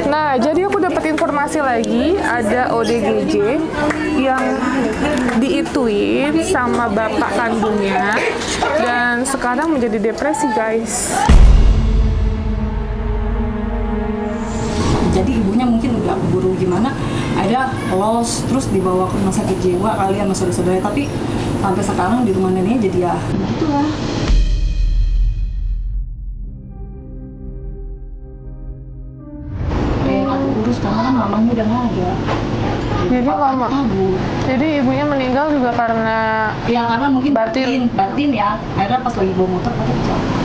Nah, jadi aku dapat informasi lagi ada ODGJ yang diituin sama bapak kandungnya dan sekarang menjadi depresi, guys. Jadi ibunya mungkin udah keburu gimana, ada los terus dibawa ke rumah sakit jiwa kalian sama saudara-saudara, tapi sampai sekarang di rumah neneknya jadi ya itulah. Aku urus karena kan mamanya udah nggak ada. Jadi mama, jadi ibunya meninggal juga karena Ya karena mungkin batin ya. Akhirnya pas lagi bawa motor pada kecelakaan.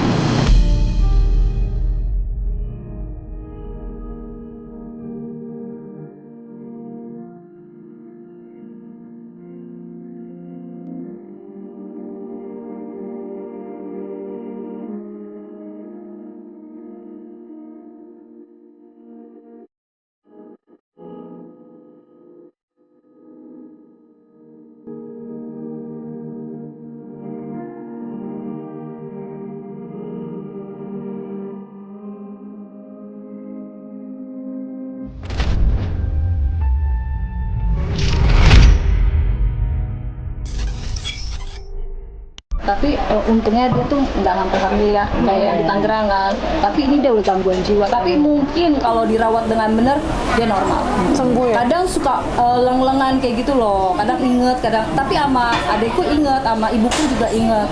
Tapi untungnya dia tuh nggak sampai hamil ya, kayak di Tangerang kan. Tapi ini dia udah gangguan jiwa. Tapi mungkin kalau dirawat dengan benar dia normal. sembuh ya. Kadang suka leng-lengan kayak gitu loh. Kadang inget, kadang. Tapi sama adekku inget, sama ibuku juga inget.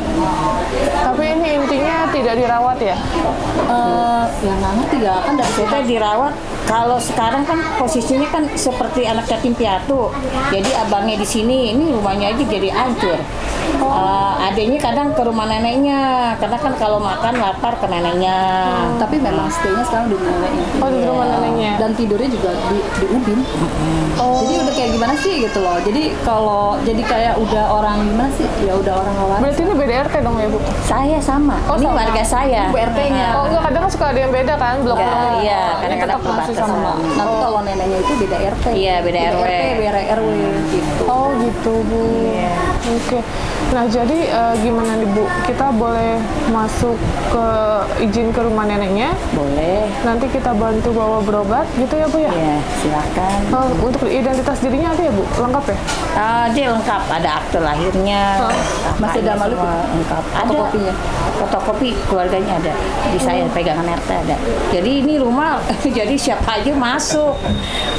Tapi ini intinya tidak dirawat ya? Ya nggak ngerti ya, kan dari Kita dirawat. Kalau sekarang kan posisinya kan seperti anak yatim piatu. Jadi abangnya di sini, ini rumahnya aja jadi hancur. Adanya kadang ke rumah neneknya, karena kan kalau makan lapar ke neneknya. Tapi memang stay-nya sekarang di rumah neneknya. Oh, di rumah neneknya. Dan tidurnya juga di ubin. Oh. Jadi udah kayak gimana sih gitu loh. Jadi kalau jadi kayak udah orang gimana sih? Ya udah orang lawan. Berarti ini beda RT dong ya, Bu? Saya sama. Oh, Ini sama. warga saya. Bu RT-nya. Oh, enggak, kadang suka ada yang beda kan, blok Ya, nomor. iya, Oh, kadang-kadang ini tetap masih perbatasan. sama. Nanti kalau neneknya itu beda RT. Iya, beda RW. RT, beda RW gitu. Oh gitu, Bu. Iya. Oke. Nah, jadi gimana nih, Bu? Kita boleh masuk ke izin ke rumah neneknya, Boleh. nanti kita bantu bawa berobat gitu ya, Bu ya? Ya, silakan. Oh, untuk identitas dirinya ada ya, Bu? Lengkap ya? Dia lengkap, ada akte lahirnya. Masih ada kakaknya malu semua lengkap. Ada fotokopinya? Fotokopi keluarganya ada. Di saya pegangan RT ada. Jadi ini rumah jadi siapa aja masuk.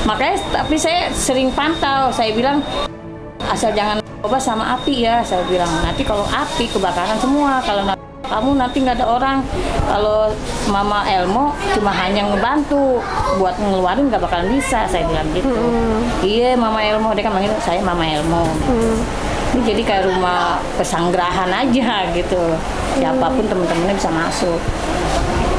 Makanya tapi saya sering pantau. Saya bilang asal jangan coba sama api ya. Saya bilang nanti kalau api kebakaran semua. Kalau kamu nanti nggak ada orang. Kalau Mama Elmo cuma hanya ngebantu buat ngeluarin nggak bakalan bisa. Saya bilang gitu. Iya Mama Elmo, dia kan manggil saya Mama Elmo. Ini jadi kayak rumah pesanggerahan aja gitu. Siapapun teman-temannya bisa masuk.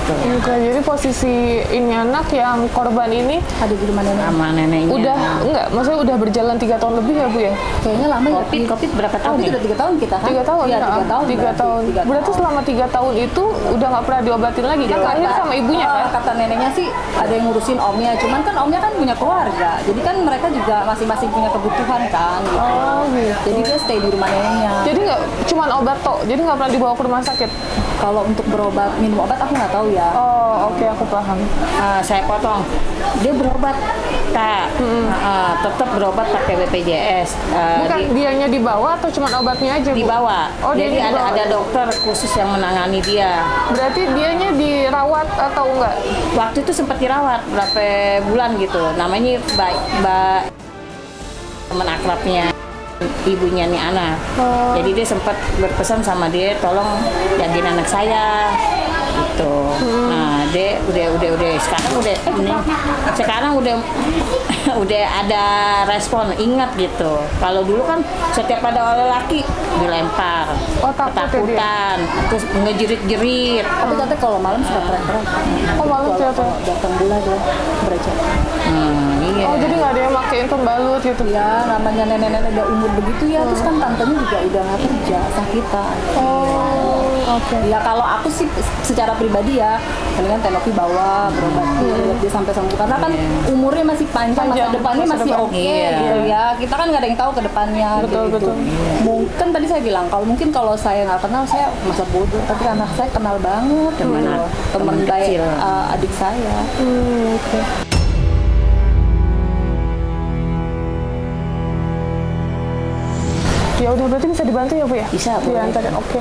Gitu. Oke, jadi posisi ini anak yang korban ini Ada di rumah nenek. Sama neneknya. udah enggak, maksudnya udah berjalan 3 tahun lebih ya, Bu ya? Kayaknya lama ya. Covid berapa tahun Tapi nih? udah 3 tahun kita kan? 3 tahun, Iya, ya? 3 tahun. 3 tahun. Berarti selama 3 tahun itu udah nggak pernah diobatin lagi kan? Lahir sama ibunya kan? Kata neneknya sih ada yang ngurusin omnya, cuman kan omnya kan punya keluarga. Jadi kan mereka juga masing-masing punya kebutuhan kan gitu. Oh gitu. Jadi dia stay di rumah neneknya. Jadi nggak cuman obat tok, jadi nggak pernah dibawa ke rumah sakit. Kalau untuk berobat, minum obat aku nggak tahu ya. Oh oke, aku paham. Saya potong. Dia berobat, Kak. Tetap berobat pakai BPJS. Bukan dianya dibawa atau cuman obatnya aja, Bu? Dibawa. Oh, Jadi dia dibawa. ada dokter khusus yang menangani dia. Berarti dianya dirawat atau enggak? Waktu itu sempat dirawat berapa bulan gitu. Namanya Mbak teman akrabnya ibunya nih anak. Oh. Jadi dia sempat berpesan sama dia, tolong jagain anak saya gitu. Nah, dia udah sekarang udah udah ada respon, ingat gitu. Kalau dulu kan setiap ada oleh laki dilempar, Oh, takut ya dia? ketakutan, terus ngejerit-jerit. Tapi katanya kalau malam suka teriak-teriak. Oh malam Kalau siapa? datang bulan dia berecet. Iya. Oh jadi nggak ada yang makein pembalut gitu? Ya namanya nenek-nenek udah umur begitu ya, terus kan tantenya juga udah nggak kerja, sakitan. Oh oke. Ya kalau aku sih secara pribadi ya, mendingan Tenopi bawa berobat biar dia sampai sembuh karena kan umurnya masih panjang, masa depannya masa masih depan. oke Iya. gitu ya. Kita kan nggak ada yang tahu ke depannya. Betul, gitu. betul. Mungkin tadi saya bilang kalau saya nggak kenal saya masa bodoh, tapi anak saya kenal banget Teman gitu. Teman kecil. baik adik saya. Oke. Ya udah berarti bisa dibantu ya Bu ya? Bisa, boleh. Diantarin. Oke.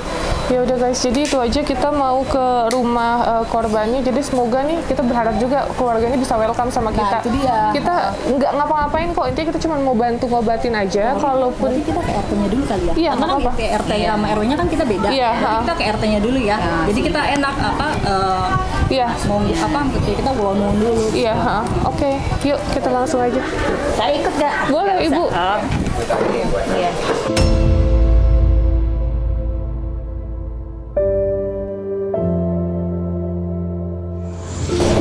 Ya udah guys, jadi itu aja kita mau ke rumah korbannya. Jadi semoga nih kita berharap juga keluarganya bisa welcome sama kita. itu dia. Kita nggak ngapa-ngapain kok, intinya kita cuma mau bantu ngobatin aja. Kalaupun Berarti kita ke RT-nya dulu kali ya? Iya, Karena kan apa-apa. ke RT sama RW-nya kan kita beda. Iya, Berarti kita ke RT-nya dulu ya. Jadi kita enak iya. mau kita bawa dulu. Iya, oke. Yuk kita langsung aja. Saya ikut nggak? Boleh, Nggak Ibu. usah. Oh. Iya.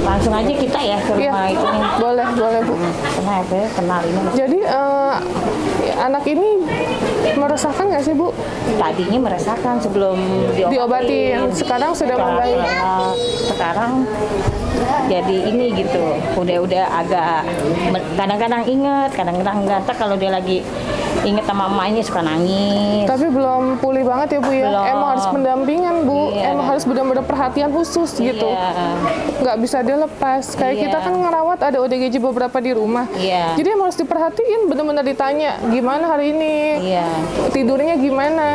Langsung aja kita ya ke Iya. rumah itu nih. Boleh Bu. Kenapa ya? Kenal ini. Jadi anak ini meresahkan nggak sih Bu? Tadinya merasakan sebelum Diobatin. Sekarang sudah membaik. Sekarang jadi ini gitu. Udah agak kadang-kadang inget, kadang-kadang enggak. Ntar kalau dia lagi inget sama emaknya suka nangis. Tapi belum pulih banget ya Bu ya. Belum. Emang harus pendampingan Bu. Iya. Emang harus benar-benar perhatian khusus gitu. Iya. Nggak bisa dilepas. Kayak Iya. kita kan ngerawat ada ODGJ beberapa di rumah. Iya. Jadi emang harus diperhatiin, benar-benar ditanya gimana hari ini, Iya. tidurnya gimana,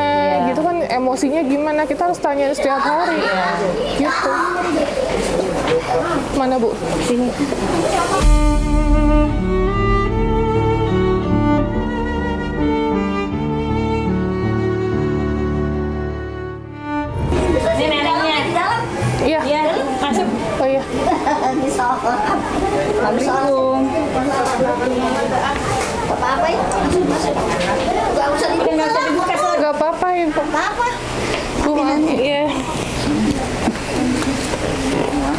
Iya. gitu kan emosinya gimana. Kita harus tanya setiap hari. Gitu. Mana Bu? Sini. Ini neneknya. Iya. Iya, masuk. Oh iya. Assalamualaikum. Apa-apa ya? Masuk. Gak usah Udah nggak usah dibuka, Sob. Nggak apa-apa Ibu. apa? Bu, maaf. Iya.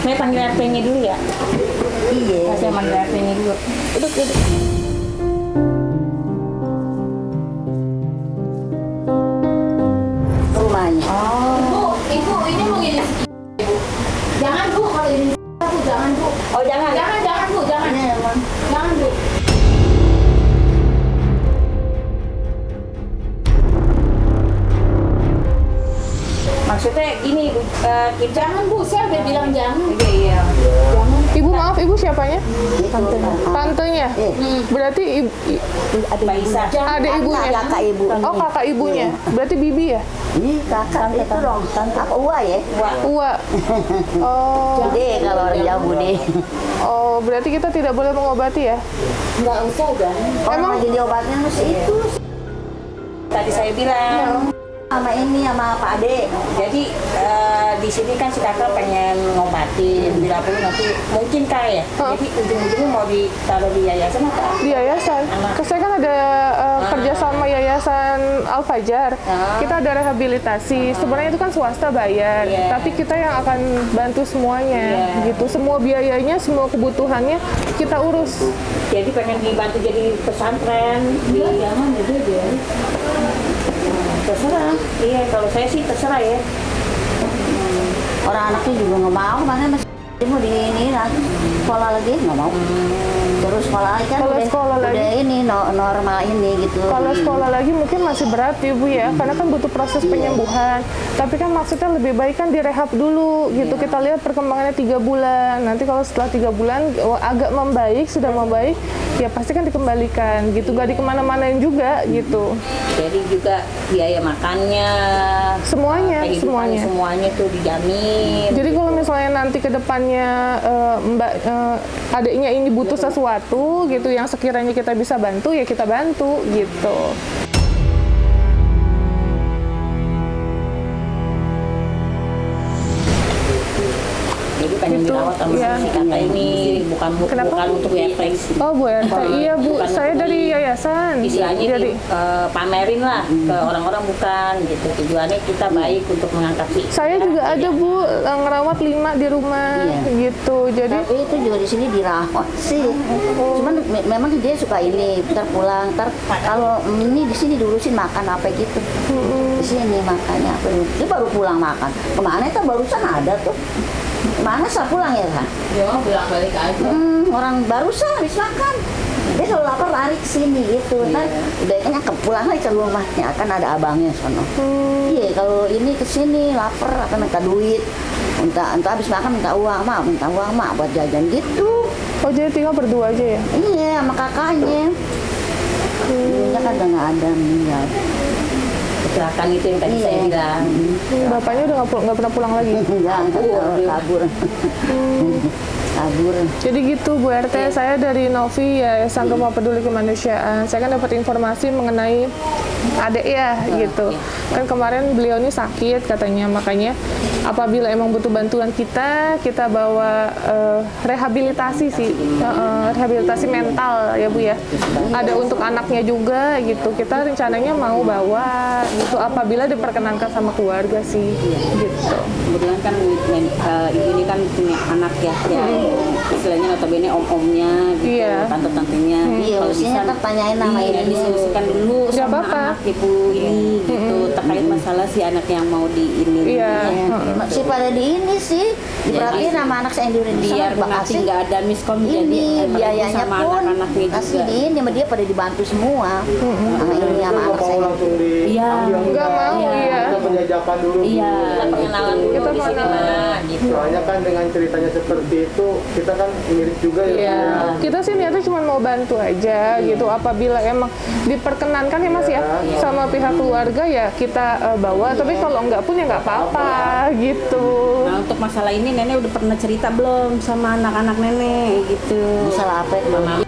Saya panggil RT-nya dulu ya. Iya. Saya panggil RT-nya dulu. Duduk. Rumahnya. Ibu, ini mau gini. Jangan Bu, kalau ini Bu, jangan Bu. Oh, jangan. Jangan Bu, jangan. Ini emang. Jangan Bu. Maksudnya ini kita Jangan Bu, saya udah bilang jangan. iya. Ibu maaf, Ibu siapanya? Itu. Tantenya. Berarti Mbak Isa. ada ibunya. Kakak ibu. Oh, kakak ibunya. Berarti bibi ya? Ini kakak itu dong. Apa Ua ya? Uwa. Oh. Bude kalau orang Jawa bude. Oh, berarti kita tidak boleh mengobati ya? Nggak usah, jangan. Orang Emang- lagi diobatin mesti itu. Tadi saya bilang. Sama ini sama Pak Ade. Jadi di sini kan si kakak pengen ngobatin, bila perlu nanti mungkin ya. Jadi ujung-ujungnya mau ditaruh di yayasan apa? Di yayasan. Saya kan ada kerja sama Yayasan Al Fajar. Kita ada rehabilitasi. Sebenarnya itu kan swasta bayar, Iya. tapi kita yang akan bantu semuanya, Iya. gitu. Semua biayanya, semua kebutuhannya kita urus. Jadi pengen dibantu jadi pesantren. Jangan itu dia. Terserah. Iya, kalau saya sih terserah ya. Orang anaknya juga nggak mau, makanya masih mau di ini lah. Sekolah lagi nggak mau. Terus sekolah lagi kan Kalau udah, sekolah udah lagi? ini normal ini gitu. Kalau sekolah lagi mungkin masih berat ya Bu ya, karena kan butuh proses penyembuhan. Tapi kan maksudnya lebih baik kan direhab dulu gitu. Kita lihat perkembangannya 3 bulan. Nanti kalau setelah 3 bulan agak membaik, sudah membaik, ya pasti kan dikembalikan gitu. Gak dikemana-manain juga gitu. Jadi juga biaya makannya, Semuanya, kehidupan semuanya tuh dijamin. Jadi kalau misalnya nanti ke depannya adiknya ini butuh sesuatu gitu yang sekiranya kita bisa bantu, ya kita bantu gitu. Jadi pengen Itu, dirawat sama iya. si kakak ini, Kenapa? bukan untuk refleks. Oh Bu RT, iya Bu, Bukan saya untuk dari yayasan. Istilahnya Jadi pamerin lah ke orang-orang, bukan gitu. Tujuannya kita baik untuk mengangkat si. saya juga ada Bu ngerawat 5 di rumah gitu. Jadi Tapi itu juga di sini dirawat sih. Cuman memang dia suka ini, ntar pulang, ntar kalau ini di sini diurusin makan apa gitu. Di sini makannya apa? Dia baru pulang makan. Kemana itu barusan ada tuh. Mana sah pulang ya kan? Ya, bolak-balik aja. Orang barusan habis makan. Dia selalu lapar lari ke sini gitu. Ntar udah kayaknya pulang lagi ke rumahnya, kan ada abangnya sono. Iya, kalau ini ke sini lapar akan minta duit. Entah habis makan minta uang mak buat jajan gitu. oh jadi tinggal berdua aja ya? Iya, sama kakaknya. Dulunya kan udah nggak ada meninggal. kecelakaan itu yang tadi saya bilang. Bapaknya udah nggak pernah pulang lagi. Kabur. Kabur. Jadi gitu Bu RT, saya dari Novi Yayasan Rumah Peduli Kemanusiaan. Saya kan dapat informasi mengenai adik ya gitu. Kan kemarin beliau ini sakit katanya, makanya apabila emang butuh bantuan kita bawa rehabilitasi sih, rehabilitasi mental ya Bu ya. Ada untuk anaknya juga gitu. Kita rencananya mau bawa gitu apabila diperkenankan sama keluarga sih gitu. Kebetulan kan ibu ini kan punya anak ya, istilahnya notabene om-omnya gitu, Iya. tante-tantenya. Iya, Kalau mestinya bisa kan tanyain nama iya, ini. diskusikan dulu Nggak sama apa-apa. anak ibu ini gitu, terkait masalah si anak yang mau di ini. Iya. Masih pada di ini sih. Diperhatiin sama anak saya yang di Indonesia. Biar Mbak nanti Asih. nggak ada miskom jadi Ini apalagi biayanya sama pun anak-anaknya kasih juga. di ini sama dia pada dibantu semua. Sama ini sama anak saya. langsung di Iya. Nggak mau, iya. kita penjajakan dulu. Iya, pengenalan dulu Kita di sini pengenalan. mana gitu. Soalnya kan dengan ceritanya seperti itu kita kan mirip juga ya. Iya, kita sih niatnya cuma mau bantu aja gitu. Apabila emang diperkenankan ya Mas ya sama pihak keluarga ya kita bawa. Tapi kalau enggak pun ya nggak apa-apa gitu. Nah untuk masalah ini nenek udah pernah cerita belum sama anak-anak nenek gitu? Masalah apa itu? Udah.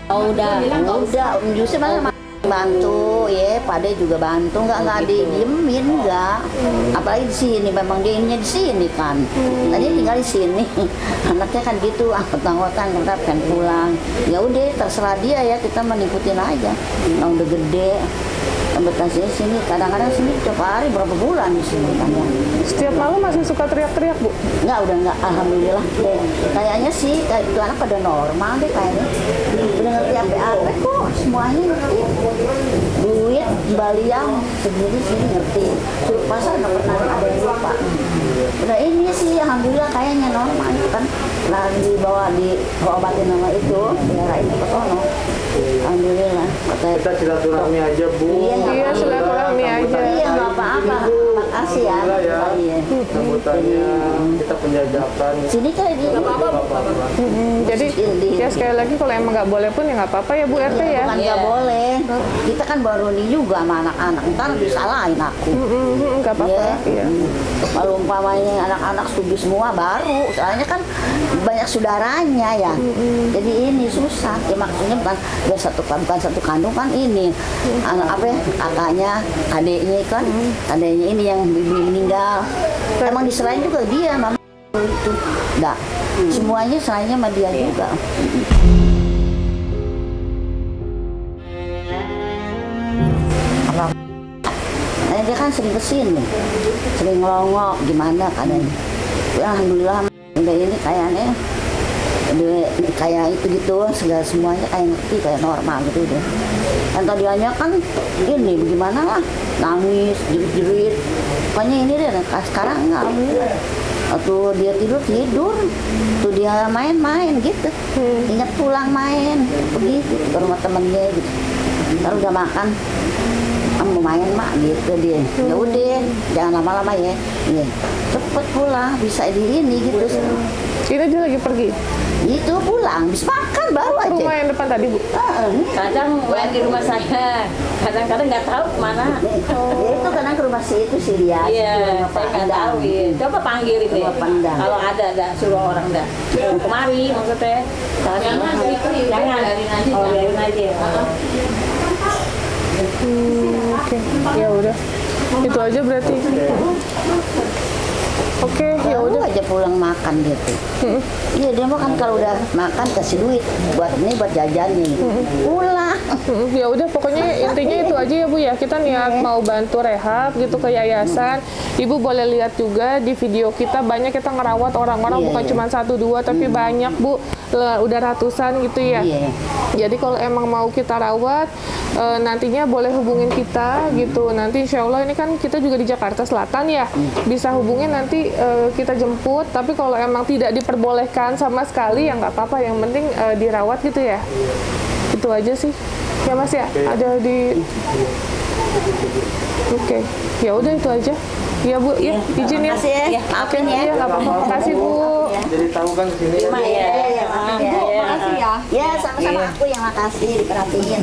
Oh udah. Udah, justru malah bantu ya, Pade juga bantu, nggak didiemin nggak. Apalagi di sini, memang dia ininya di sini kan. Tadi tinggal di sini, anaknya kan gitu, angkot-angkotan kita pengen pulang. Ya udah, terserah dia ya, kita mengikutin aja. Nah, udah gede. Betahnya sini, kadang-kadang sini tiap hari berapa bulan di sini kan ya. Setiap malam masih suka teriak-teriak Bu. Udah enggak, alhamdulillah deh. Kayaknya sih kayak itu anak pada normal deh kayaknya. Udah ngerti apa kok, semuanya ngerti. Duit, baliang, segini sini ngerti. Suruh pasar nggak pernah ada yang lupa. Udah ini sih alhamdulillah kayaknya normal itu kan. Lagi dibawa obatin nama itu, daerah ini ke sono. Alhamdulillah. Kita silaturahmi aja Bu. Iya, silaturahmi aja. Iya nggak apa-apa. Makasih ya. Alhamdulillah ya. Iya. Sambutannya kita penjajakan. Sini kan ini nggak apa-apa. Jadi ya sekali lagi kalau emang nggak boleh pun ya nggak apa-apa ya Bu RT ya. Bukan nggak boleh. Kita kan baru nih juga sama anak-anak. Ntar disalahin aku. Nggak apa-apa. Iya. Kalau umpamanya anak-anak setuju semua baru. Soalnya kan banyak saudaranya ya. Jadi ini susah. Ya maksudnya bukan satu kandung kan ini. Anak apa ya? Kakaknya, adiknya kan. Adiknya ini yang meninggal. Emang diserahin juga dia mama itu. Enggak. Semuanya serahnya sama dia juga. Nah, dia kan sering kesini, sering ngelongok gimana kadang. Alhamdulillah udah ini kayaknya udah kayak itu gitu segala semuanya kayak ngerti kayak normal gitu deh. Dan tadinya kan ini gimana lah nangis jerit-jerit. Pokoknya ini deh sekarang enggak alhamdulillah. Waktu dia tidur, tuh dia main-main gitu. Ingat pulang main, pergi ke rumah temennya gitu. Ntar udah makan, mau main mak gitu dia. Ya udah, jangan lama-lama ya. Iya, cepet pulang, bisa di ini gitu. Ini dia lagi pergi. Itu pulang, bisa makan bawa Ke aja. rumah yang depan tadi Bu. Kadang main di rumah saya, kadang-kadang nggak tahu kemana. Ya itu kadang ke rumah si itu si dia. Iya, saya nggak tahu. Iya. Coba panggilin deh. Rumah Pandang. Kalau ada suruh orang dah. Kemari maksudnya. Jangan. Oh, biarin aja. Oke. Ya udah. Itu aja berarti. Oke, ya Baru udah. aja pulang makan gitu. Iya dia mau kan kalau udah makan kasih duit buat ini buat jajan nih. Pulang. Ya udah pokoknya intinya itu aja ya Bu ya. Kita niat mau bantu rehab gitu ke yayasan. Ibu boleh lihat juga di video kita banyak kita ngerawat orang-orang Iya, bukan iya. cuma 1-2 tapi banyak Bu. Udah ratusan gitu ya. Iya. Jadi kalau emang mau kita rawat nantinya boleh hubungin kita gitu. Nanti insya Allah ini kan kita juga di Jakarta Selatan ya. Bisa hubungin nanti kita jemput. Tapi kalau emang tidak diperbolehkan sama sekali ya nggak apa-apa. Yang penting dirawat gitu ya. Itu aja sih. Ya Mas ya, ada di. Oke, ya udah itu aja. Ya Bu, ya izin ya. Makasih ya. Iya. Maafin ya. Iya, nggak apa-apa. Makasih Bu. Jadi tahu kan sini. Terima ya. Iya, maafin ya. Makasih ya. Ya sama-sama aku yang makasih diperhatiin.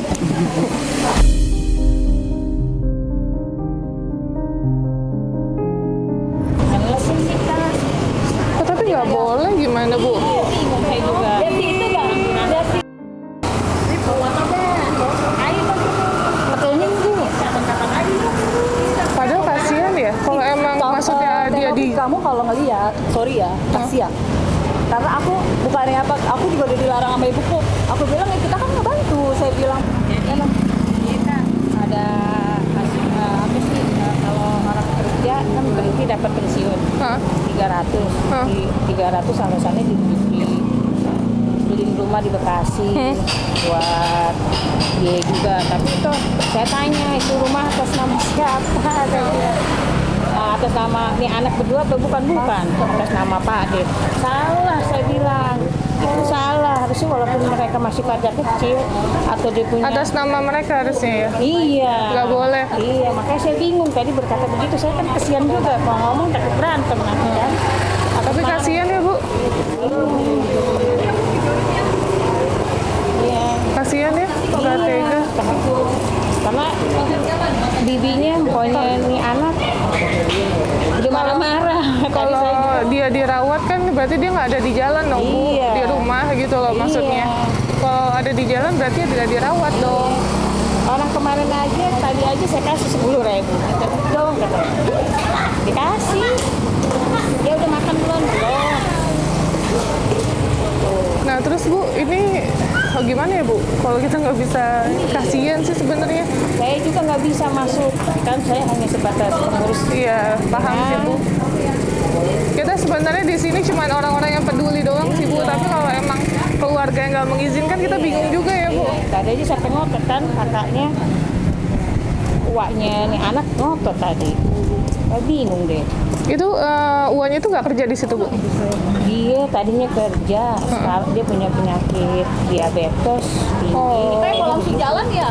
gimana Bu? Bingung saya juga. Desi itu nggak? Desi. Betulnya Bu. Padahal kasihan ya, kalau emang maksudnya dia Tapi di kamu kalau ngelihat, sorry ya, kasihan. Karena aku bukannya apa, aku juga udah dilarang sama ibuku. Aku bilang ya kita kan ngebantu. Saya bilang, Jadi kita ada apa sih kalau orang kerja kan berarti dapat pensiun Hah? 300. Hah? Di 300 alasannya beliin rumah di Bekasi buat dia juga. Tapi itu saya tanya itu rumah atas nama siapa? Saya bilang, atas nama nih anak berdua atau bukan atas nama Pak Ade. Salah saya bilang itu salah, harusnya walaupun mereka masih pada kecil atau dia punya atas nama mereka harusnya ya. iya Nggak boleh. iya, makanya saya bingung tadi berkata begitu. Saya kan kesian juga mau ngomong takut berantem nanti kan. Tapi kasihan ya Bu, Iya, kasihan ya, nggak tega. karena bibinya pokoknya nih anak udah marah-marah. Tadi Kalau saya juga, dia dirawat kan berarti dia nggak ada di jalan dong Bu, Iya. di rumah gitu loh maksudnya. Kalau ada di jalan berarti dia tidak dirawat dong. orang kemarin aja tadi aja saya kasih 10.000 dong kata dikasih. Dia udah makan belum? Nah terus Bu, ini gimana ya Bu? Kalau kita nggak bisa, kasihan sih sebenarnya. Saya juga nggak bisa masuk kan, saya hanya sebatas mengurus. Iya, paham sih Bu. Kita sebenarnya di sini cuma orang-orang yang peduli doang sih Bu. Tapi kalau emang keluarga yang nggak mengizinkan, kita bingung juga ya Bu. Tadi aja sampai ngotot kan kakaknya, uaknya nih anak ngotot tadi. Saya bingung deh. Itu uangnya itu nggak kerja di situ Bu? Dia tadinya kerja, sekarang dia punya penyakit diabetes tinggi. Oh. kayak mau langsung jalan ya.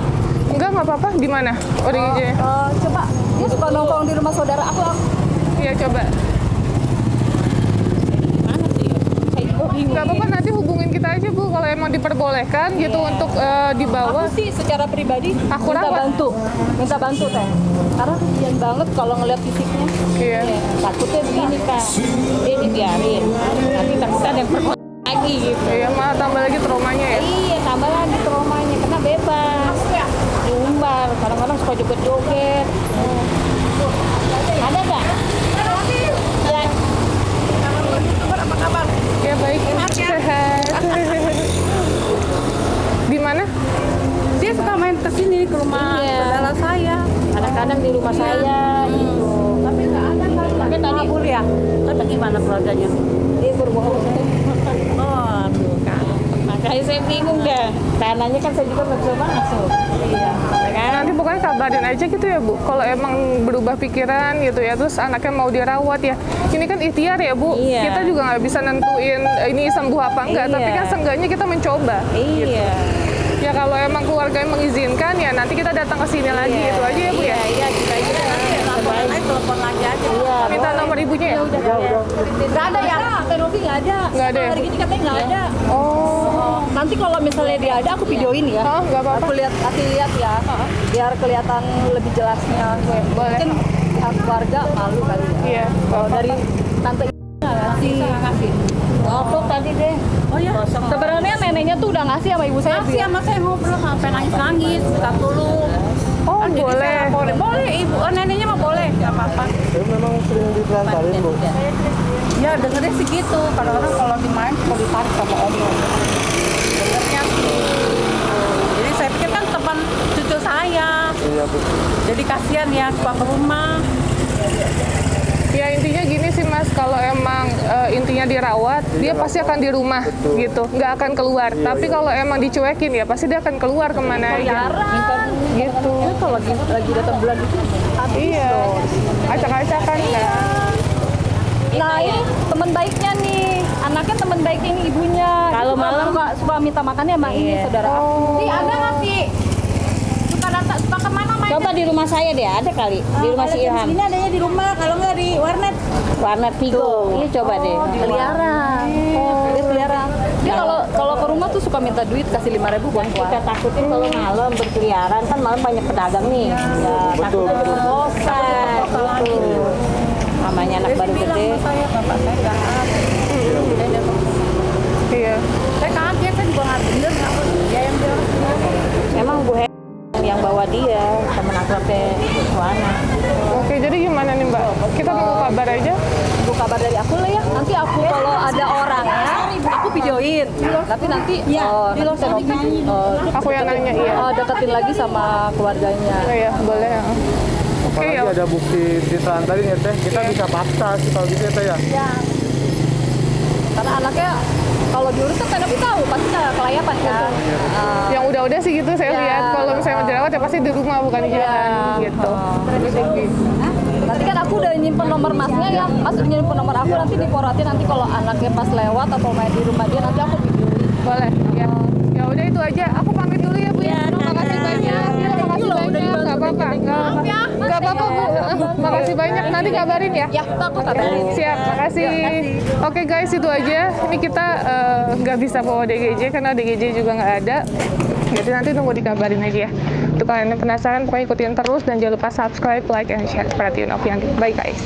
Enggak, nggak apa-apa. Di mana? ODGJ-nya? Coba, dia suka nongkrong di rumah saudara aku. Iya, coba. Mana tuh ya? Saya juga bingung. Nggak apa-apa, nanti hubungin kita aja Bu. Kalau emang diperbolehkan gitu untuk dibawa. Aku sih secara pribadi Aku minta rawat. minta bantu teh. Karena kasihan banget kalau ngeliat fisiknya. Iya. Takutnya begini Kak, dia dibiarin. Nanti takutnya ada yang perkosa lagi gitu. Iya, malah tambah lagi traumanya ya. Iya, tambah lagi traumanya, kena bebas. Diumbar, kadang-kadang suka joget-joget. Ada nggak? Ya, Ya baik, sehat. Di mana? Dia suka main ke sini ke rumah Iya. saudara saya. kadang-kadang di rumah saya gitu. Tapi nggak ada kan? Tapi tadi kabur ya. Tapi gimana keluarganya? dia berbohong. Oh, tuh kan. Makanya saya bingung deh. Tanahnya kan saya juga nggak bisa masuk. Iya. Kan? Nanti pokoknya kabarin aja gitu ya Bu. Kalau emang berubah pikiran gitu ya, terus anaknya mau dirawat ya. Ini kan ikhtiar ya Bu. Iya. Kita juga nggak bisa nentuin ini sembuh apa enggak. Iya. Tapi kan seenggaknya kita mencoba. Iya. Ya kalau emang keluarga yang mengizinkan ya nanti kita datang ke sini lagi. Itu aja ya Bu ya. Iya, kita aja. Telepon aja, telepon lagi aja. Iya. Minta nomor ibunya ya. Nggak ada ya? Teh Novi nggak ada. Nggak ada ya? Hari ini katanya nggak ada. Oh. Nanti kalau misalnya dia ada, aku videoin ya. Oh, nggak apa-apa. Aku kasih lihat ya, biar kelihatan lebih jelasnya. Boleh. Mungkin pihak keluarga malu kali ya. Iya. Kalau dari tante nggak ngasih. Foto tadi deh. Oh ya. Sebenarnya neneknya tuh udah ngasih sama ibu saya. Masih sama saya ngobrol sampai nangis-nangis, minta tolong. Oh, Kan jadi boleh. saya boleh ibu, neneknya mah boleh, nggak apa-apa. Tapi memang sering ditelantarin Bu. Ya dengernya sih gitu, kadang-kadang kalau dimain kalau ditarik sama om. Dengernya sih. Jadi saya pikir kan teman cucu saya, Iya Bu. jadi kasihan ya suka ke rumah. Ya intinya gini sih Mas, kalau emang intinya dirawat, dia pasti akan di rumah gitu, nggak akan keluar. Tapi kalau emang dicuekin ya pasti dia akan keluar kemana aja. Gitu. Ini kalau lagi datang bulan itu habis Iya. loh. Acak-acakan kan. Nah ini teman baiknya nih, anaknya teman baiknya ini ibunya. Kalau Suka- malam- suka minta makannya sama ini Iya. saudara aku. Ih, ada nggak sih? Suka datang, suka kemana main? Coba di rumah saya deh, ada kali. Di rumah si Ilham. Ini adanya di rumah, kalau nggak di warnet. Warnet Vigo. Iya, coba deh. Pelihara. Dia pelihara. Dia kalau ke rumah tuh suka minta duit, kasih 5.000 buat Kita kuah. takutin kalau malam berkeliaran, kan malam banyak pedagang nih. Ya, takutnya jadi bosan gitu. Namanya anak baru Bilang gede. sama saya, bapak saya nggak ada. nomor dari aku lah ya. Nanti aku kalau ada orangnya, aku videoin. Tapi nanti nanti saya Aku yang nanya, iya. deketin lagi sama keluarganya. Oh iya, boleh ya. Oke, Apalagi ya. ada bukti citraan tadi nih teh, kita bisa paksa sih kalau gitu ya teh ya. Karena anaknya kalau diurus kan tapi tahu pasti kelayapan kan. Yang udah-udah sih gitu saya lihat. Kalau misalnya mau dirawat ya pasti di rumah bukan di jalan gitu. Nanti kan aku udah nyimpen nomor masnya ya, mas udah nyimpen nomor aku, nanti diporotin nanti kalau anaknya pas lewat atau main di rumah dia nanti aku videoin. Boleh, ya. Ya udah itu aja. Aku pamit dulu ya Bu ya. Makasih banyak. Ya, makasih banyak. Enggak apa-apa. Enggak apa-apa Bu. Makasih banyak. Nanti kabarin ya. Ya, aku kabarin. Siap, makasih. Oke guys, itu aja. Ini kita nggak bisa bawa DGJ karena DGJ juga nggak ada. Jadi nanti tunggu dikabarin aja ya. Untuk kalian yang penasaran, pokoknya ikutin terus dan jangan lupa subscribe, like, and share. Perhatiin Ovianti. Bye guys.